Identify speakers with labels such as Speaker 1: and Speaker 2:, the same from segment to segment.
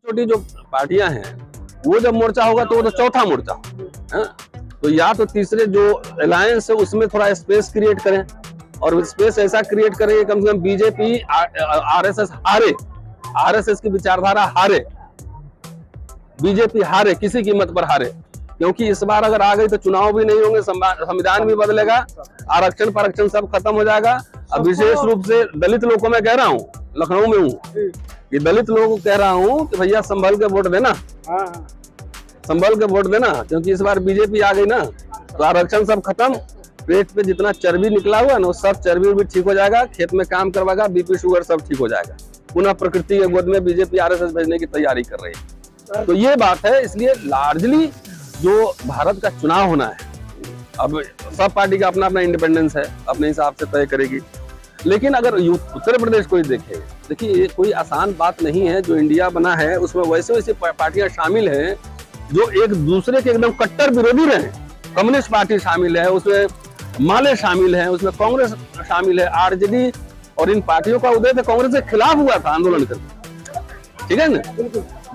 Speaker 1: छोटी जो पार्टियां हैं वो जब मोर्चा होगा तो वो तो चौथा मोर्चा है। तो या तो तीसरे जो अलायंस है उसमें थोड़ा स्पेस क्रिएट करें, और स्पेस ऐसा क्रिएट करें कम से कम बीजेपी आरएसएस हारे, आरएसएस की विचारधारा हारे, बीजेपी हारे, किसी कीमत पर हारे। क्योंकि इस बार अगर आ गई तो चुनाव भी नहीं होंगे, संविधान भी बदलेगा, आरक्षण परक्षण सब खत्म हो जाएगा। अब विशेष रूप से दलित लोगों को मैं कह रहा हूँ, लखनऊ में हूँ, कि दलित लोगों को कह रहा हूँ कि भैया संभल के वोट देना, संभल के वोट देना, क्योंकि इस बार बीजेपी आ गई ना तो आरक्षण सब खत्म, पेट पे जितना चर्बी निकला हुआ ना वो सब चर्बी भी ठीक हो जाएगा, खेत में काम करवाएगा, बीपी शुगर सब ठीक हो जाएगा। पुनः प्रकृति के गोद में बीजेपी आरएसएस भेजने की तैयारी कर रही है। तो ये बात है, इसलिए लार्जली जो भारत का चुनाव होना है, अब सब पार्टी का अपना अपना इंडिपेंडेंस है, अपने हिसाब से तय करेगी। लेकिन अगर उत्तर प्रदेश कोई देखे, देखिए ये कोई आसान बात नहीं है। जो इंडिया बना है उसमें वैसे वैसे पार्टियां शामिल हैं जो एक दूसरे के एकदम कट्टर विरोधी रहे। कम्युनिस्ट पार्टी शामिल है, उसमें माले शामिल है, उसमें कांग्रेस शामिल है, आरजेडी, और इन पार्टियों का उदय तो कांग्रेस के खिलाफ हुआ था आंदोलन करके, ठीक है ना।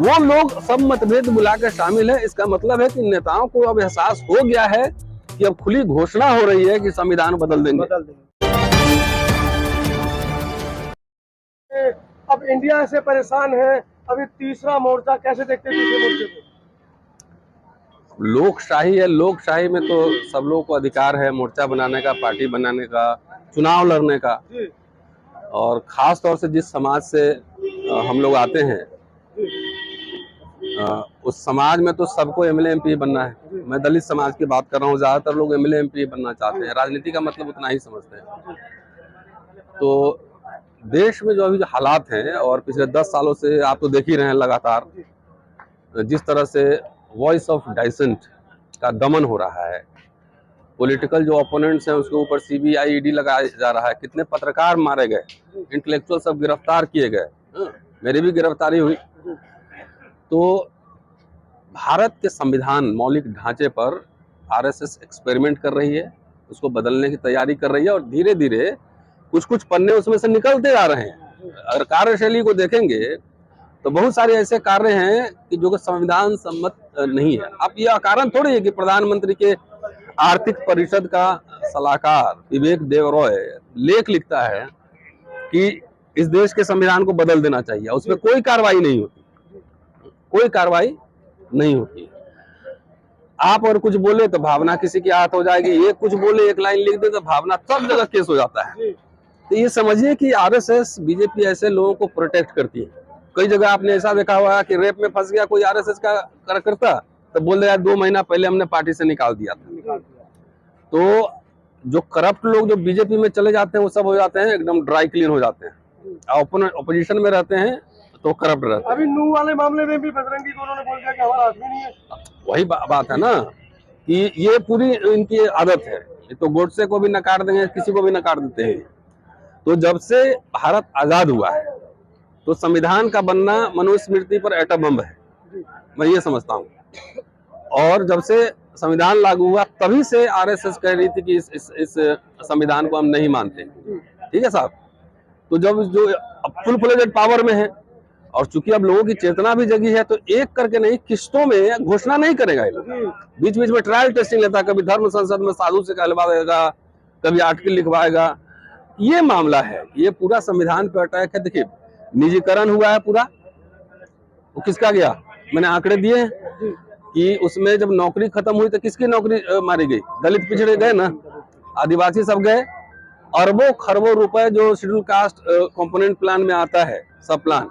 Speaker 1: वो लोग सब मतभेद बुला कर शामिल है। इसका मतलब है कि नेताओं को अब एहसास हो गया है कि अब खुली घोषणा हो रही है कि संविधान बदल देंगे।
Speaker 2: अब इंडिया से परेशान है, अभी तीसरा मोर्चा कैसे देखते हैं तीसरे मोर्चे को?
Speaker 1: लोकशाही है, लोकशाही में तो सब लोगों को अधिकार है मोर्चा बनाने का, पार्टी बनाने का, चुनाव लड़ने का। और खास तौर से जिस समाज से हम लोग आते हैं उस समाज में तो सबको एमएलए एमपी बनना है। मैं दलित समाज की बात कर रहा हूँ, ज्यादातर लोग एमएलए एमपी बनना चाहते हैं, राजनीति का मतलब उतना ही समझते हैं। तो देश में जो अभी जो हालात हैं, और पिछले 10 सालों से आप तो देख ही रहे हैं लगातार जिस तरह से वॉइस ऑफ डाइसेंट का दमन हो रहा है, पॉलिटिकल जो ओपोनेंट्स हैं उसके ऊपर सीबीआई ईडी लगाया जा रहा है, कितने पत्रकार मारे गए, इंटेलेक्चुअल सब गिरफ्तार किए गए, मेरी भी गिरफ्तारी हुई। तो भारत के संविधान मौलिक ढांचे पर आरएसएस एक्सपेरिमेंट कर रही है, उसको बदलने की तैयारी कर रही है, और धीरे धीरे कुछ कुछ पन्ने उसमें से निकलते आ रहे हैं। अगर कार्यशैली को देखेंगे तो बहुत सारे ऐसे कार्य हैं कि जो संविधान सम्मत नहीं है। अब यह कारण थोड़ी है कि प्रधानमंत्री के आर्थिक परिषद का सलाहकार विवेक देवरॉय लेख लिखता है कि इस देश के संविधान को बदल देना चाहिए, उसमें कोई कार्रवाई नहीं होती, कोई कार्रवाई नहीं होती। आप और कुछ बोले तो भावना किसी की आहत हो जाएगी, ये कुछ बोले एक लाइन लिख दे तो भावना सब जगह केस हो जाता है। तो ये समझिए कि आरएसएस बीजेपी ऐसे लोगों को प्रोटेक्ट करती है। कई जगह आपने ऐसा देखा हुआ कि रेप में फंस गया कोई आरएसएस का कार्यकर्ता तो बोल रहा है 2 महीना पहले हमने पार्टी से निकाल दिया था। तो जो करप्ट लोग जो बीजेपी में चले जाते हैं वो सब हो जाते हैं एकदम ड्राई क्लीन हो जाते हैं, ऑपोजिशन में रहते हैं तो करप्ट रहते हैं।
Speaker 2: अभी नू वाले मामले में भी बजरंगी को उन्होंने बोल दिया कि हमारा आदमी नहीं है।
Speaker 1: वही बात है ना कि ये पूरी इनकी आदत है, तो गोडसे को भी नकार देंगे, किसी को भी नकार देते हैं। तो जब से भारत आजाद हुआ है तो संविधान का बनना मनुस्मृति पर एटम बम है, मैं ये समझता हूँ। और जब से संविधान लागू हुआ तभी से आरएसएस कह रही थी कि इस संविधान को हम नहीं मानते, ठीक है साहब। तो जब जो फुल फ्लेजेड पावर में है और चूंकि अब लोगों की चेतना भी जगी है तो एक करके नहीं किस्तों में घोषणा नहीं करेगा, बीच बीच में ट्रायल टेस्टिंग लेता, कभी धर्म संसद में साधु से कहलवाएगा, कभी आर्टिकल लिखवाएगा। ये मामला है, ये पूरा संविधान पे अटैक है। देखिए निजीकरण हुआ है पूरा, वो किसका गया, मैंने आंकड़े दिए कि उसमें जब नौकरी खत्म हुई तो किसकी नौकरी मारी गई, दलित पिछड़े गए ना, आदिवासी सब गए। अरबों खरबों रुपए जो शेड्यूल कास्ट कंपोनेंट प्लान में आता है, सब प्लान,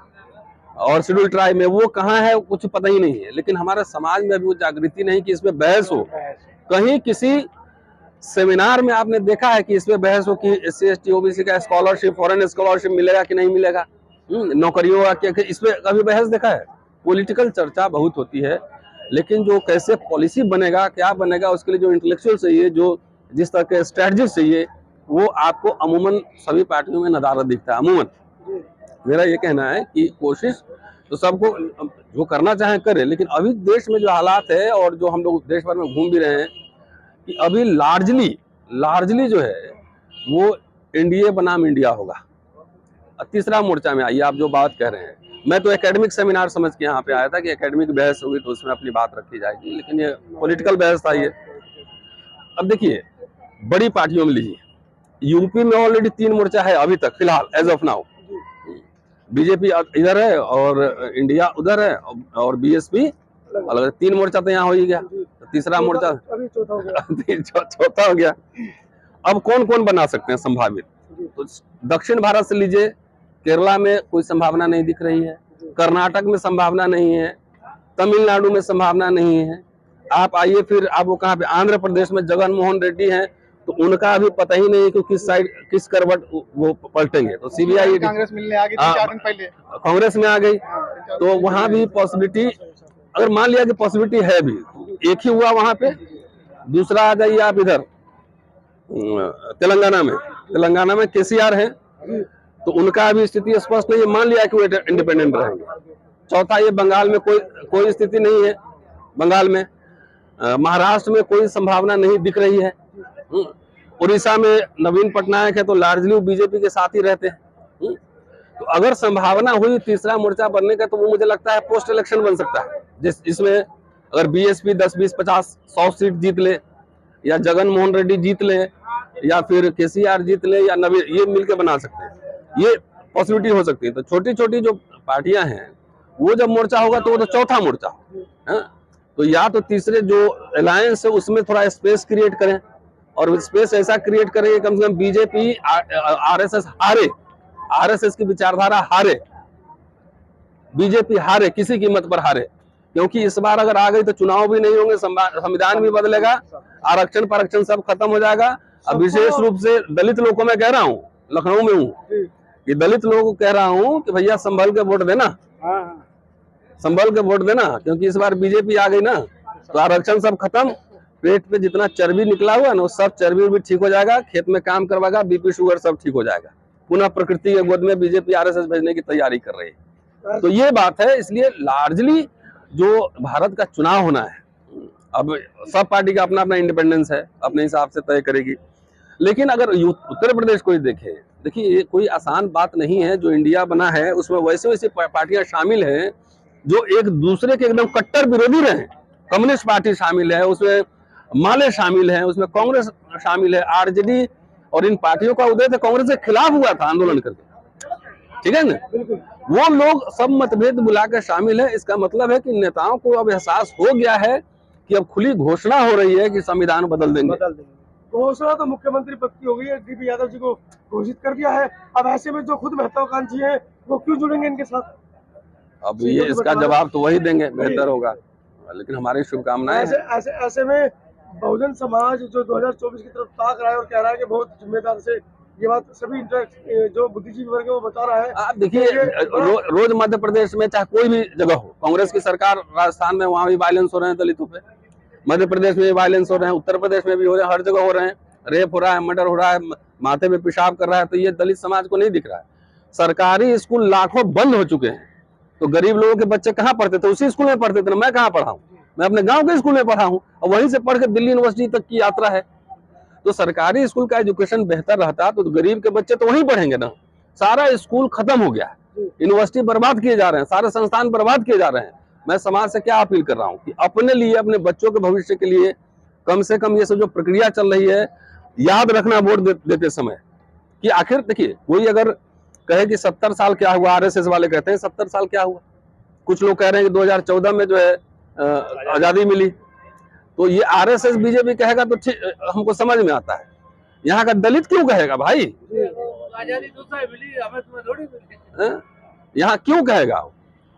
Speaker 1: और शेड्यूल ट्राइब में वो कहाँ है कुछ पता ही नहीं है। लेकिन हमारे समाज में अभी वो जागृति नहीं कि इसमें बहस हो। कहीं किसी सेमिनार में आपने देखा है कि इसमें बहस हो कि SC ST OBC का स्कॉलरशिप, फॉरेन स्कॉलरशिप मिलेगा कि नहीं मिलेगा, नौकरियों का इसमें कभी बहस देखा है? पॉलिटिकल चर्चा बहुत होती है, लेकिन जो कैसे पॉलिसी बनेगा, क्या बनेगा, उसके लिए जो इंटेलेक्चुअल चाहिए, जो जिस तरह के स्ट्रेटजी चाहिए, वो आपको अमूमन सभी पार्टियों में नदारद दिखता है। अमूमन मेरा ये कहना है कि कोशिश तो सबको जो करना चाहे करे, लेकिन अभी देश में जो हालात है और जो हम लोग देश भर में घूम भी रहे हैं कि अभी लार्जली जो है वो एनडीए बनाम इंडिया होगा। तीसरा मोर्चा में आइए, आप जो बात कह रहे हैं, मैं तो एकेडमिक सेमिनार समझ के यहाँ पे आया था कि एकेडमिक बहस होगी तो उसमें अपनी बात रखी जाएगी, लेकिन ये पॉलिटिकल बहस था ये। अब देखिए, बड़ी पार्टियों में लीजिए, यूपी में ऑलरेडी 3 मोर्चा है अभी तक फिलहाल, एज ऑफ नाउ। बीजेपी इधर है और इंडिया उधर है और बीएसपी अलग। 3 मोर्चा तो यहाँ हो ही गया, तो तीसरा मोर्चा
Speaker 2: अभी चौथा हो गया।
Speaker 1: चौथा हो गया। अब कौन कौन बना सकते हैं संभावित? तो दक्षिण भारत से लीजिए, केरला में कोई संभावना नहीं दिख रही है, कर्नाटक में संभावना नहीं है, तमिलनाडु में संभावना नहीं है। आप आइए फिर, आप वो कहाँ पे, आंध्र प्रदेश में जगन मोहन रेड्डी हैं, तो उनका अभी पता ही नहीं है कि किस साइड, किस करवट वो पलटेंगे। तो सीबीआई
Speaker 3: कांग्रेस मिलने आ गई थी 4 दिन पहले,
Speaker 1: कांग्रेस में आ गई, तो वहां भी पॉसिबिलिटी, अगर मान लिया कि पॉसिबिलिटी है भी, एक ही हुआ वहां पे। दूसरा आ जाइए आप इधर तेलंगाना में केसीआर है, तो उनका अभी स्थिति स्पष्ट नहीं है, मान लिया कि वो इंडिपेंडेंट रहेंगे। चौथा, ये बंगाल में कोई स्थिति नहीं है, बंगाल में। महाराष्ट्र में कोई संभावना नहीं दिख रही है। उड़ीसा में नवीन पटनायक है, तो लार्जली बीजेपी के साथ ही रहते हैं। तो अगर संभावना हुई तीसरा मोर्चा बनने का, तो वो मुझे लगता है पोस्ट इलेक्शन बन सकता है, जिसमें अगर बीएसपी 10, 20, 50, 100 सीट जीत ले, या जगन मोहन रेड्डी जीत ले, या फिर केसीआर जीत ले, या नवीन, ये मिलकर बना सकते हैं। ये पॉसिबिलिटी हो सकती है। तो छोटी छोटी जो पार्टियां हैं, वो जब मोर्चा होगा तो वो तो चौथा मोर्चा है। तो या तो तीसरे जो अलायंस है उसमें थोड़ा स्पेस क्रिएट करें, और स्पेस ऐसा क्रिएट करें कि कम से कम बीजेपी आरएसएस हारे, आरएसएस की विचारधारा हारे, बीजेपी हारे, किसी कीमत पर हारे। क्योंकि इस बार अगर आ गई तो चुनाव भी नहीं होंगे, संविधान भी बदलेगा, आरक्षण परक्षण सब खत्म हो जाएगा। अब विशेष रूप से दलित लोगों को मैं कह रहा हूँ, लखनऊ में हूँ, कि दलित लोगों को कह रहा हूँ कि भैया संभल के वोट देना, संभल के वोट देना, क्योंकि इस बार बीजेपी आ गई ना, तो आरक्षण सब खत्म। पेट पे जितना चर्बी निकला हुआ ना, वो सब चर्बी भी ठीक हो जाएगा, खेत में काम करवाएगा, बीपी शुगर सब ठीक हो जाएगा। पुनः प्रकृति के गोद में बीजेपी आरएसएस भेजने की तैयारी कर रही है। तो ये बात है। इसलिए लार्जली जो भारत का चुनाव होना है, अब सब पार्टी का अपना अपना इंडिपेंडेंस है, अपने हिसाब से तय करेगी। लेकिन अगर उत्तर प्रदेश को देखें, देखिए ये कोई आसान बात नहीं है। जो इंडिया बना है उसमें वैसे वैसे पार्टियां शामिल हैं जो एक दूसरे के एकदम कट्टर विरोधी रहे। कम्युनिस्ट पार्टी शामिल है उसमें, माले शामिल है उसमें, कांग्रेस शामिल है, आरजेडी, और इन पार्टियों का उदय तो कांग्रेस के खिलाफ हुआ था आंदोलन करके, ठीक है ना। वो लोग सब मतभेद बुलाकर शामिल है। इसका मतलब है कि नेताओं को अब एहसास हो गया है कि अब खुली घोषणा हो रही है कि संविधान बदल देंगे।
Speaker 2: घोषणा तो मुख्यमंत्री पद की हो गई है, डीपी यादव जी को घोषित कर दिया है। अब ऐसे में जो खुद महत्वाकांक्षी है वो क्यों जुड़ेंगे इनके साथ?
Speaker 1: अब ये इसका जवाब तो वही देंगे, बेहतर होगा, लेकिन हमारी शुभकामनाएं।
Speaker 2: ऐसे में बहुजन समाज जो 2024 की तरफ ताक रहा है और कह रहा है कि बहुत जिम्मेदार से, ये बात सभी जो बुद्धिजीवी वर्ग है वो बता रहा है।
Speaker 1: आप देखिए, रोज मध्य प्रदेश में चाहे कोई भी जगह हो, कांग्रेस की सरकार राजस्थान में, वहां भी वायलेंस हो रहे हैं दलितों पे, मध्य प्रदेश में भी वायलेंस हो रहे हैं, उत्तर प्रदेश में भी हो रहे हैं, हर जगह हो रहे हैं। रेप हो रहा है, मर्डर हो रहा है, माथे पे पेशाब कर रहा है। तो ये दलित समाज को नहीं दिख रहा है। सरकारी स्कूल लाखों बंद हो चुके हैं, तो गरीब लोगों के बच्चे कहाँ पढ़ते थे? उसी स्कूल में पढ़ते थे ना। मैं कहाँ पढ़ा हूँ? मैं अपने गांव के स्कूल में पढ़ा हूँ, और वहीं से पढ़ के दिल्ली यूनिवर्सिटी तक की यात्रा है। तो सरकारी स्कूल का एजुकेशन बेहतर रहता तो गरीब के बच्चे तो वहीं पढ़ेंगे ना। सारा स्कूल खत्म हो गया है, यूनिवर्सिटी बर्बाद किए जा रहे हैं, सारे संस्थान बर्बाद किए जा रहे हैं। मैं समाज से क्या अपील कर रहा हूँ कि अपने लिए, अपने बच्चों के भविष्य के लिए कम से कम ये सब जो प्रक्रिया चल रही है याद रखना वोट देते समय, कि आखिर देखिए, कोई अगर कहे कि 70 साल क्या हुआ, आरएसएस वाले कहते हैं 70 साल क्या हुआ। कुछ लोग कह रहे हैं कि 2014 में जो है आजादी मिली। तो ये आरएसएस बीजेपी कहेगा तो ठीक, हमको समझ में आता है। यहाँ का दलित क्यों कहेगा भाई?
Speaker 2: आजादी दूसरा मिली, हमें तुम्हें थोड़ी मिली।
Speaker 1: यहाँ क्यों कहेगा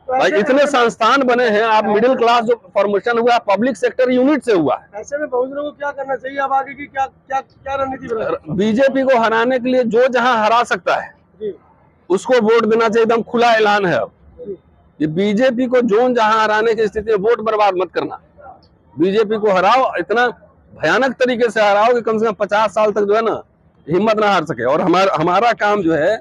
Speaker 1: भाई? इतने संस्थान बने हैं, आप मिडिल क्लास जो फॉर्मेशन हुआ पब्लिक सेक्टर यूनिट से हुआ है।
Speaker 2: ऐसे में बहुजनों को क्या करना चाहिए? अब आगे की क्या रणनीति?
Speaker 1: बीजेपी को हराने के लिए जो जहां हरा सकता है उसको वोट देना चाहिए। एकदम खुला ऐलान है अब ये बीजेपी को जोन जहां हराने की स्थिति में वोट बर्बाद मत करना। बीजेपी को हराओ, इतना भयानक तरीके से हराओ कि कम से कम 50 साल तक जो है ना हिम्मत ना हार सके। और हमारा काम जो है,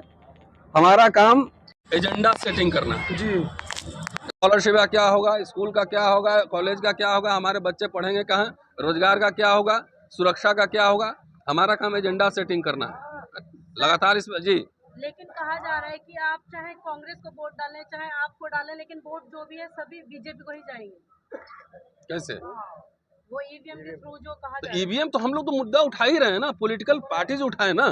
Speaker 1: हमारा काम एजेंडा सेटिंग करना जी। स्कॉलरशिप का क्या होगा, स्कूल का क्या होगा, कॉलेज का क्या होगा, हमारे बच्चे पढ़ेंगे कहाँ, रोजगार का क्या होगा, सुरक्षा का क्या होगा। हमारा काम एजेंडा सेटिंग करना है लगातार इसमें जी।
Speaker 4: लेकिन कहा जा रहा है कि आप चाहे कांग्रेस को वोट डालें चाहे आपको डालें, लेकिन वोट जो भी है सभी बीजेपी को ही जाएंगे।
Speaker 1: कैसे?
Speaker 4: वो ईवीएम के थ्रू जो कहा
Speaker 1: तो
Speaker 4: जा रहा है।
Speaker 1: ईवीएम तो हम लोग तो मुद्दा उठा ही रहे हैं ना, पॉलिटिकल पार्टीज उठाए ना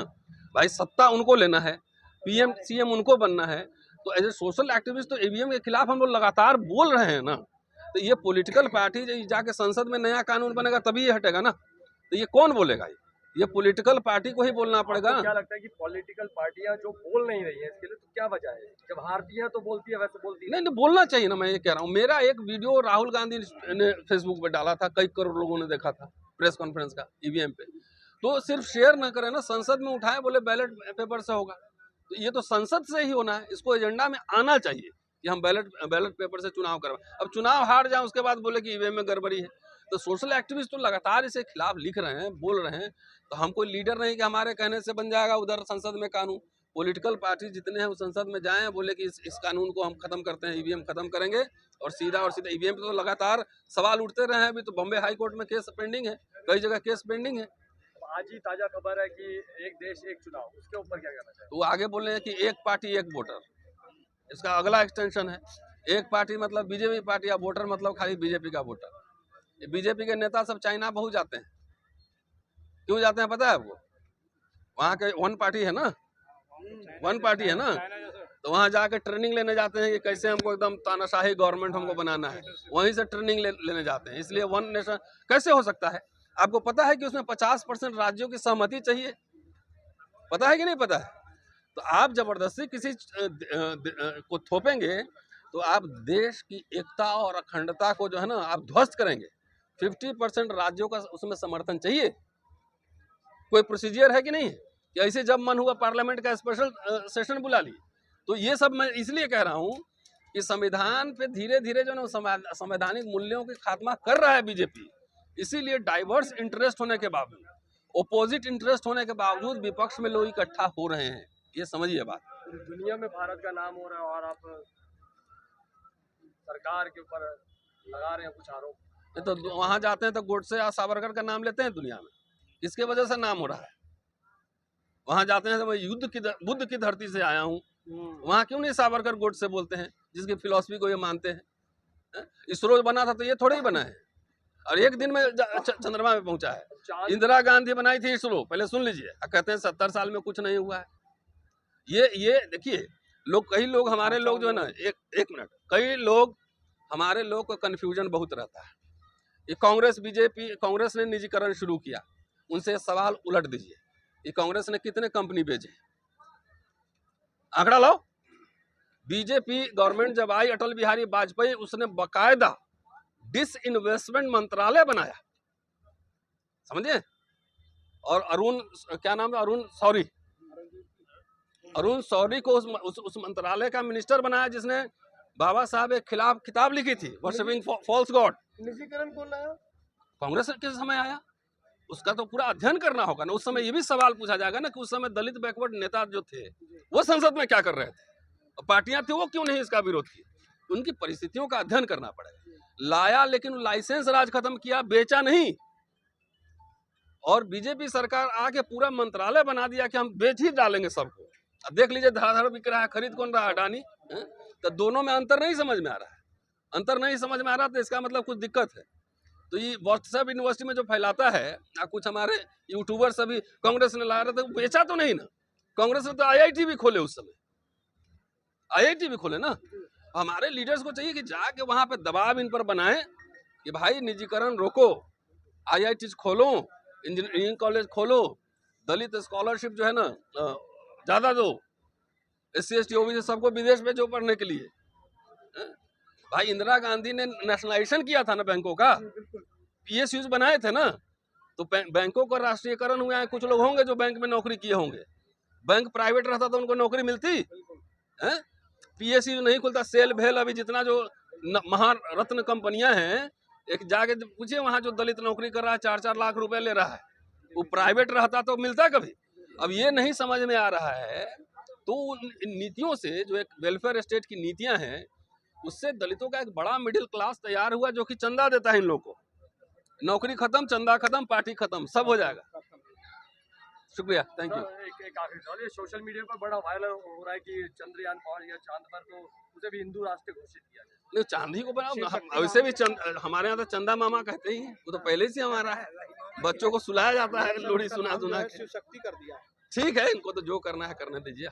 Speaker 1: भाई, सत्ता उनको लेना है, पीएम सीएम उनको बनना है। तो एज ए सोशल एक्टिविस्ट तो ईवीएम के खिलाफ हम लोग लगातार बोल रहे हैं ना। तो ये पॉलिटिकल पार्टी जाके संसद में नया कानून बनेगा तभी ये हटेगा ना। तो ये कौन बोलेगा? ये पॉलिटिकल पार्टी को ही बोलना पड़ेगा।
Speaker 2: क्या लगता है कि पॉलिटिकल पार्टियां जो बोल नहीं रही हैं इसके लिए, तो क्या वजह है? जब हारती हैं तो बोलती है, वैसे बोलती
Speaker 1: नहीं बोलना चाहिए ना। मैं ये कह रहा हूँ, मेरा एक वीडियो राहुल गांधी ने फेसबुक पे डाला था, कई करोड़ लोगों ने देखा था, प्रेस कॉन्फ्रेंस का ईवीएम पे। तो सिर्फ शेयर ना करें ना, संसद में उठाए, बोले बैलेट पेपर से होगा। तो ये तो संसद से ही होना है, इसको एजेंडा में आना चाहिए कि हम बैलेट पेपर से चुनाव करवाएं। अब चुनाव हार जाए उसके बाद बोले कि ईवीएम में गड़बड़ी है। तो सोशल एक्टिविस्ट तो लगातार इसे खिलाफ लिख रहे हैं, बोल रहे हैं। तो हम कोई लीडर नहीं कि हमारे कहने से बन जाएगा उधर संसद में कानून। पॉलिटिकल पार्टी जितने हैं वो संसद में जाएं, बोले कि इस कानून को हम खत्म करते हैं, ईवीएम खत्म करेंगे, और सीधा ईवीएम पे तो लगातार सवाल उठते रहे हैं। अभी तो बॉम्बे हाई कोर्ट में केस पेंडिंग है, कई जगह केस पेंडिंग है।
Speaker 2: आज ही ताजा खबर है कि एक देश एक चुनाव, उसके ऊपर क्या कहना चाहिए?
Speaker 1: तो वो आगे बोले हैं कि एक पार्टी एक वोटर, इसका अगला एक्सटेंशन है। एक पार्टी मतलब बीजेपी पार्टी, या वोटर मतलब खाली बीजेपी का वोटर। बीजेपी के नेता सब चाइना बहुत जाते हैं। क्यों जाते हैं पता है आपको? वहाँ के वन पार्टी है ना, वन पार्टी है ना, तो वहाँ जाके ट्रेनिंग लेने जाते हैं कि कैसे हमको एकदम तानाशाही गवर्नमेंट हमको बनाना है। वहीं से ट्रेनिंग लेने जाते हैं। इसलिए वन नेशन कैसे हो सकता है? आपको पता है कि उसमें 50% राज्यों की सहमति चाहिए? पता है कि नहीं पता है? तो आप जबरदस्ती किसी को थोपेंगे तो आप देश की एकता और अखंडता को जो है ना आप ध्वस्त करेंगे। 50% राज्यों का उसमें समर्थन चाहिए। कोई प्रोसीजर है कि नहीं? कि ऐसे जब मन हुआ पार्लियामेंट का स्पेशल सेशन बुला ली? तो ये सब मैं इसलिए कह रहा हूँ कि संविधान पे धीरे धीरे जो है संवैधानिक मूल्यों की खात्मा कर रहा है बीजेपी। इसीलिए डाइवर्स इंटरेस्ट होने के बावजूद, ओपोजिट इंटरेस्ट होने के बावजूद विपक्ष में लोग इकट्ठा हो रहे हैं। ये समझिए बात।
Speaker 2: दुनिया में भारत का नाम हो रहा है और आप सरकार के ऊपर लगा रहे हैं कुछ आरोप।
Speaker 1: तो वहां जाते हैं तो गोडसे या सावरकर का नाम लेते हैं दुनिया में, किसके वजह से नाम हो रहा है? वहां जाते हैं तो मैं बुद्ध की धरती से आया हूँ, वहां क्यों नहीं सावरकर गोडसे बोलते हैं, जिसकी फिलॉसफी को ये मानते हैं? इसरो बना था तो ये थोड़े ही बना है, और एक दिन में चंद्रमा में पहुंचा है। इंदिरा गांधी बनाई थी इसरो, पहले सुन लीजिए। कहते हैं 70 साल में कुछ नहीं हुआ है। ये देखिए, कई लोग हमारे लोग जो है ना, एक मिनट, कई लोग हमारे लोग को कंफ्यूजन बहुत रहता है। ये कांग्रेस ने निजीकरण शुरू किया, उनसे सवाल उलट दीजिए, ये कांग्रेस ने कितने कंपनी भेजे? आंकड़ा लाओ। बीजेपी गवर्नमेंट जब आई, अटल बिहारी वाजपेयी, उसने बकायदा डिसइन्वेस्टमेंट मंत्रालय बनाया, समझे? और क्या नाम है, अरुण शौरी को उस मंत्रालय का मिनिस्टर बनाया, जिसने बाबा साहब के खिलाफ किताब लिखी थी, वर्शिपिंग फॉल्स गॉड।
Speaker 2: निजीकरण कौन लाया?
Speaker 1: कांग्रेस के समय आया। उसका तो पूरा अध्ययन करना होगा ना। उस समय ये भी सवाल पूछा जाएगा ना कि उस समय दलित बैकवर्ड नेता जो थे वो संसद में क्या कर रहे थे, पार्टियां थी वो क्यों नहीं इसका विरोध की? उनकी परिस्थितियों का अध्ययन करना पड़ेगा। लाया, लेकिन लाइसेंस राज खत्म किया, बेचा नहीं। और बीजेपी सरकार आके पूरा मंत्रालय बना दिया कि हम बेच ही डालेंगे सबको। अब देख लीजिए, धड़ाधड़ बिक रहा है, खरीद कौन रहा है? अडानी। तो दोनों में अंतर नहीं समझ में आ रहा है। अंतर नहीं समझ में आ रहा तो इसका मतलब कुछ दिक्कत है। तो ये व्हाट्सएप यूनिवर्सिटी में जो फैलाता है, कुछ हमारे यूट्यूबर सभी कांग्रेस ने ला रहे थे, बेचा तो नहीं ना। कांग्रेस ने तो आईआईटी भी खोले, उस समय आईआईटी भी खोले ना। हमारे लीडर्स को चाहिए कि जाके वहां पे दबाव इन पर बनाए कि भाई निजीकरण रोको, आईआईटी खोलो, इंजीनियरिंग कॉलेज खोलो, दलित स्कॉलरशिप जो है ना ज्यादा दो, SC ST OBC सबको विदेश भेजो पढ़ने के लिए। भाई इंदिरा गांधी ने नेशनलाइजेशन किया था ना बैंकों का, PSUs बनाए थे ना, तो बैंकों का राष्ट्रीयकरण हुआ है। कुछ लोग होंगे जो बैंक में नौकरी किए होंगे, बैंक प्राइवेट रहता तो उनको नौकरी मिलती है? PSU नहीं खुलता। सेल भेल अभी जितना जो महारत्न कंपनियां हैं, एक जाके पूछिए वहां जो दलित नौकरी कर रहा है 4-4 लाख रुपए ले रहा है, वो प्राइवेट रहता तो मिलता कभी? अब ये नहीं समझ में आ रहा है। तो नीतियों से, जो एक वेलफेयर स्टेट की नीतियां हैं, उससे दलितों का एक बड़ा मिडिल क्लास तैयार हुआ जो कि चंदा देता है इन लोगों को। नौकरी खत्म, चंदा खत्म, पार्टी खत्म, सब हो जाएगा। शुक्रिया, थैंक यू।
Speaker 2: एक आखिरी सवाल, ये सोशल मीडिया पर बड़ा वायरल हो रहा है कि चंद्रयान 5 या चांद पर, तो उसे भी हिंदू राष्ट्र घोषित किया जाए।
Speaker 1: नहीं, चांदी को बनाओ, वैसे भी हमारे यहाँ तो चंदा मामा कहते ही, वो तो पहले से हमारा है, बच्चों को सुलाया जाता है लोरी सुना सुना के।
Speaker 3: शिव शक्ति कर दिया।
Speaker 1: ठीक है, इनको तो जो करना है करने दीजिए।